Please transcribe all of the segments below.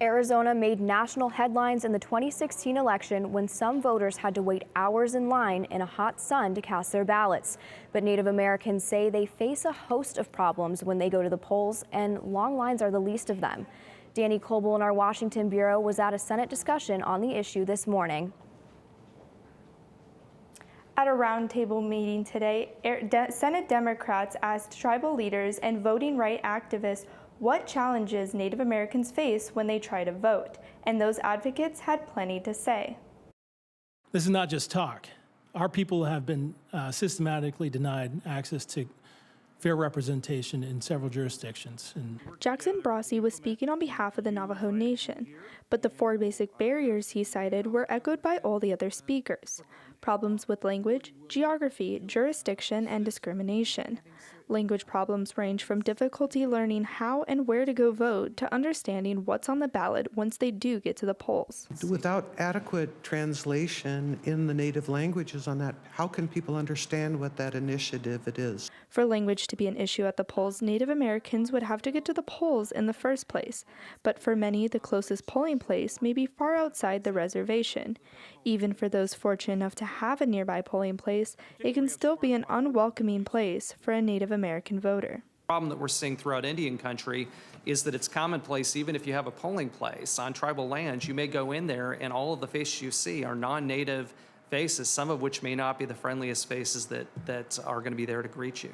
Arizona made national headlines in the 2016 election when some voters had to wait hours in line in a hot sun to cast their ballots. But Native Americans say they face a host of problems when they go to the polls, and long lines are the least of them. Danny Coble in our Washington bureau was at a Senate discussion on the issue this morning. At a roundtable meeting today, Senate Democrats asked tribal leaders and voting rights activists what challenges Native Americans face when they try to vote, and those advocates had plenty to say. This is not just talk. Our people have been systematically denied access to fair representation in several jurisdictions. Jackson Brossi was speaking on behalf of the Navajo Nation, but the 4 basic barriers he cited were echoed by all the other speakers: problems with language, geography, jurisdiction, and discrimination. Language problems range from difficulty learning how and where to go vote to understanding what's on the ballot once they do get to the polls. Without adequate translation in the native languages on that, how can people understand what that initiative it is? For language to be an issue at the polls, Native Americans would have to get to the polls in the first place, but for many, the closest polling place may be far outside the reservation. Even for those fortunate enough to have a nearby polling place, it can still be an unwelcoming place for a Native American voter. The problem that we're seeing throughout Indian country is that it's commonplace, even if you have a polling place on tribal lands, you may go in there and all of the faces you see are non-native faces, some of which may not be the friendliest faces that are going to be there to greet you.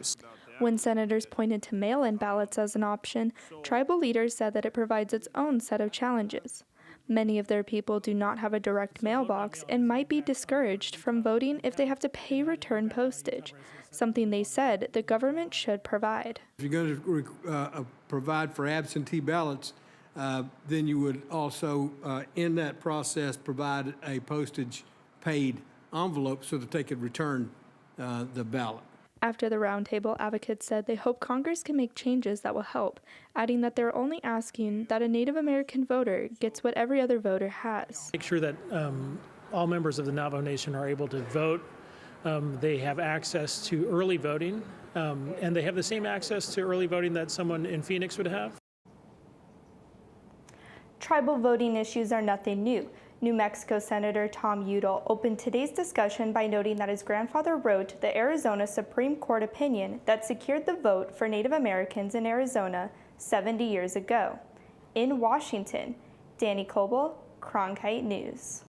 When senators pointed to mail-in ballots as an option, tribal leaders said that it provides its own set of challenges. Many of their people do not have a direct mailbox and might be discouraged from voting if they have to pay return postage, something they said the government should provide. If you're going to provide for absentee ballots, then you would also, in that process, provide a postage-paid envelope so that they could return the ballot. After the roundtable, advocates said they hope Congress can make changes that will help, adding that they're only asking that a Native American voter gets what every other voter has. Make sure that all members of the Navajo Nation are able to vote. They have access to early voting, and they have the same access to early voting that someone in Phoenix would have. Tribal voting issues are nothing new. New Mexico Senator Tom Udall opened today's discussion by noting that his grandfather wrote the Arizona Supreme Court opinion that secured the vote for Native Americans in Arizona 70 years ago. In Washington, Danny Coble, Cronkite News.